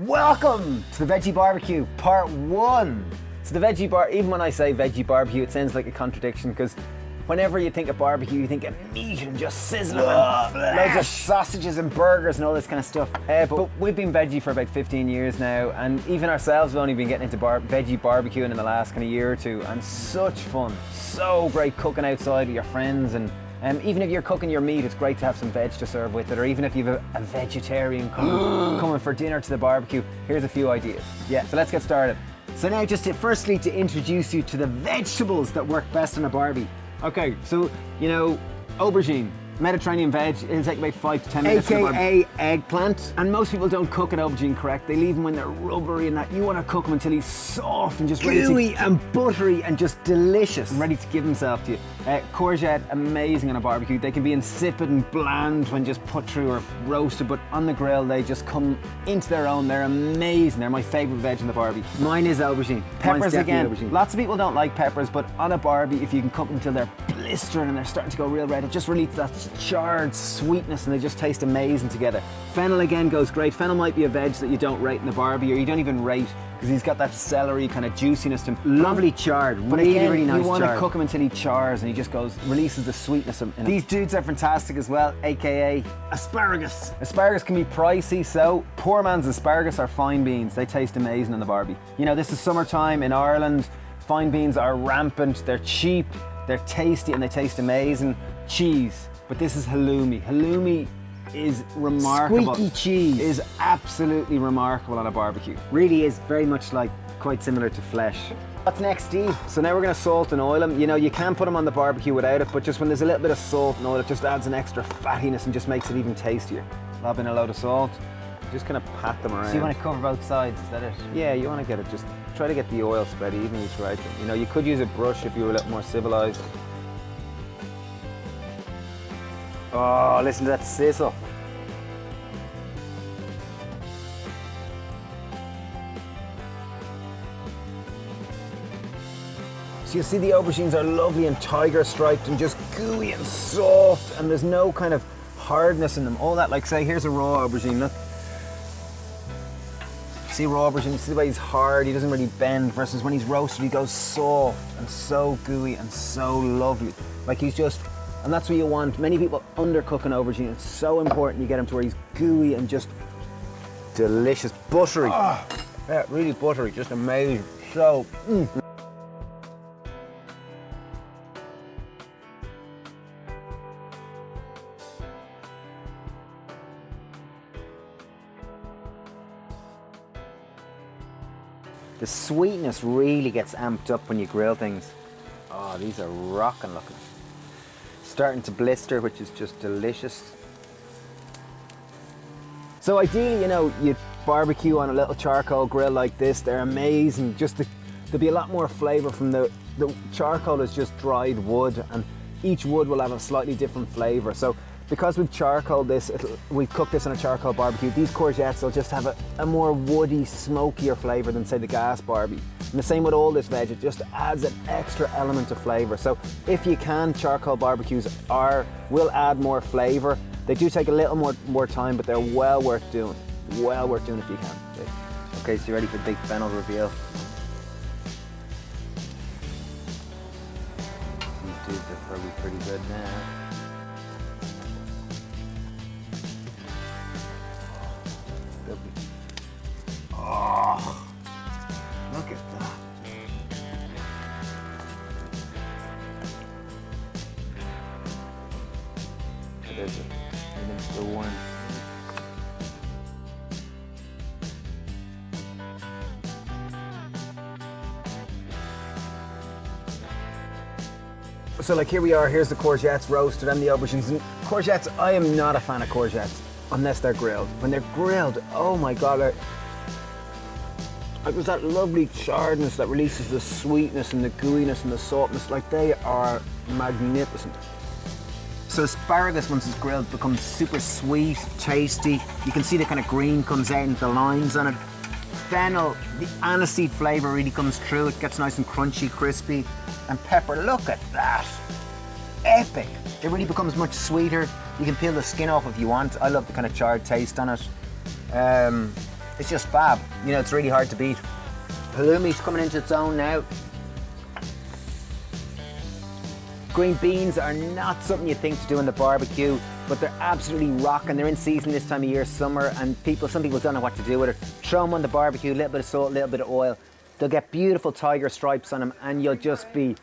Welcome to the Veggie BBQ Part 1. So the even when I say Veggie BBQ, it sounds like a contradiction because whenever you think of barbecue, you think of meat and just sizzling and loads of sausages and burgers and all this kind of stuff. But we've been veggie for about 15 years now, and even ourselves have only been getting into veggie barbecuing in the last kind of year or two, and such fun. So great cooking outside with your friends, and even if you're cooking your meat, it's great to have some veg to serve with it, or even if you have a vegetarian coming for dinner to the barbecue, here's a few ideas. Yeah, so let's get started. So now firstly to introduce you to the vegetables that work best on a barbie. Okay, so, aubergine, Mediterranean veg, it'll take about 5 to 10 minutes. AKA eggplant. And most people don't cook an aubergine correct. They leave them when they're rubbery and that. You want to cook him until he's soft and just gooey and buttery and just delicious. Ready to give himself to you. Courgette, amazing on a barbecue. They can be insipid and bland when just put through or roasted, but on the grill they just come into their own. They're amazing. They're my favourite veg in the barbie. Mine is aubergine. Peppers again. Aubergine. Lots of people don't like peppers, but on a barbie, if you can cook them until they're blistering and they're starting to go real red, it just releases that charred sweetness and they just taste amazing together. Fennel again goes great. Fennel might be a veg that you don't rate in the barbie, or you don't even rate because he's got that celery kind of juiciness to him. Lovely charred, but really, really nice. You want to cook him until he chars and he just releases the sweetness in it. These dudes are fantastic as well, aka asparagus. Asparagus can be pricey, so poor man's asparagus are fine beans. They taste amazing in the barbie. This is summertime in Ireland. Fine beans are rampant. They're cheap, they're tasty, and they taste amazing. Cheese, but this is halloumi. Halloumi is remarkable. Squeaky cheese is absolutely remarkable on a barbecue. Really is very much quite similar to flesh. What's next, Steve? So now we're going to salt and oil them. You can put them on the barbecue without it, but just when there's a little bit of salt and oil, it just adds an extra fattiness and just makes it even tastier. Lob in a load of salt. Just kind of pat them around. So you want to cover both sides, is that it? Yeah, you want to get it, just try to get the oil spread evenly throughout them. You could use a brush if you were a little more civilized. Oh, listen to that sizzle. So you'll see the aubergines are lovely and tiger striped and just gooey and soft, and there's no kind of hardness in them. All that, say, here's a raw aubergine, look. See raw aubergine, see the way he's hard, he doesn't really bend, versus when he's roasted he goes soft and so gooey and so lovely. And that's what you want. Many people undercook an aubergine. It's so important you get him to where he's gooey and just delicious. Buttery. Oh, yeah, really buttery, just amazing. So, the sweetness really gets amped up when you grill things. Oh, these are rocking looking. Starting to blister, which is just delicious. So ideally, you barbecue on a little charcoal grill like this. They're amazing. There'll be a lot more flavour from the charcoal is just dried wood, and each wood will have a slightly different flavour. So because we've charcoaled this, we cook this on a charcoal barbecue, these courgettes will just have a more woody, smokier flavour than, say, the gas barbie. And the same with all this veg, it just adds an extra element of flavour. So if you can, charcoal barbecues will add more flavour. They do take a little more time, but they're well worth doing. Well worth doing if you can. Okay, so you ready for the big fennel reveal? These dudes are probably pretty good now. Oh, look at that. There's the one. So here we are, here's the courgettes roasted and the aubergines. And courgettes, I am not a fan of courgettes unless they're grilled. When they're grilled, oh my God, there's that lovely charredness that releases the sweetness and the gooiness and the saltness. They are magnificent. So asparagus, once it's grilled, becomes super sweet, tasty. You can see the kind of green comes out and the lines on it. Fennel, the aniseed flavour really comes through. It gets nice and crunchy, crispy. And pepper, look at that. Epic. It really becomes much sweeter. You can peel the skin off if you want. I love the kind of charred taste on it. It's just fab. You know, it's really hard to beat. Halloumi's coming into its own now. Green beans are not something you think to do in the barbecue, but they're absolutely rocking. They're in season this time of year, summer, and some people don't know what to do with it. Throw them on the barbecue, a little bit of salt, a little bit of oil. They'll get beautiful tiger stripes on them, and you'll just be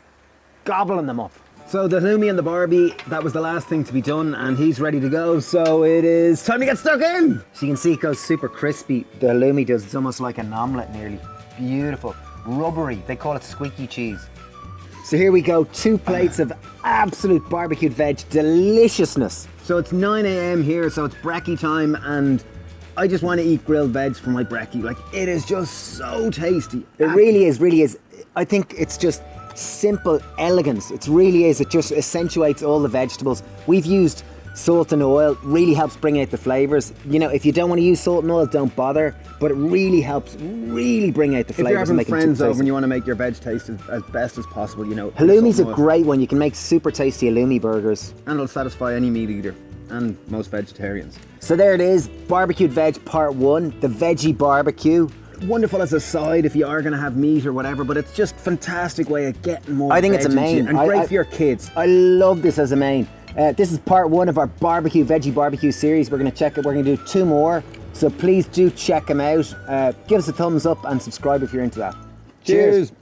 gobbling them up. So the halloumi and the barbie, that was the last thing to be done, and he's ready to go. So it is time to get stuck in. So you can see it goes super crispy. The halloumi does, it's almost like an omelette nearly. Beautiful, rubbery. They call it squeaky cheese. So here we go, 2 plates of absolute barbecued veg deliciousness. So it's 9 a.m. here, so it's brekkie time, and I just want to eat grilled veg for my brekkie. Like, it is just so tasty. It really is, really is. I think it's just simple elegance. It really is. It just accentuates all the vegetables. We've used salt and oil, really helps bring out the flavours. You know, if you don't want to use salt and oil, don't bother, but it really helps really bring out the flavours. If you're having friends over and you want to make your veg taste as best as possible, you know. Halloumi's a great one. You can make super tasty halloumi burgers. And it'll satisfy any meat eater and most vegetarians. So there it is, barbecued veg part 1, the veggie barbecue. Wonderful as a side if you are going to have meat or whatever, but it's just a fantastic way of getting more. I think it's a main. And great for your kids. I love this as a main. This is part 1 of our veggie barbecue series. We're going to check it. We're going to do 2 more. So please do check them out. Give us a thumbs up and subscribe if you're into that. Cheers.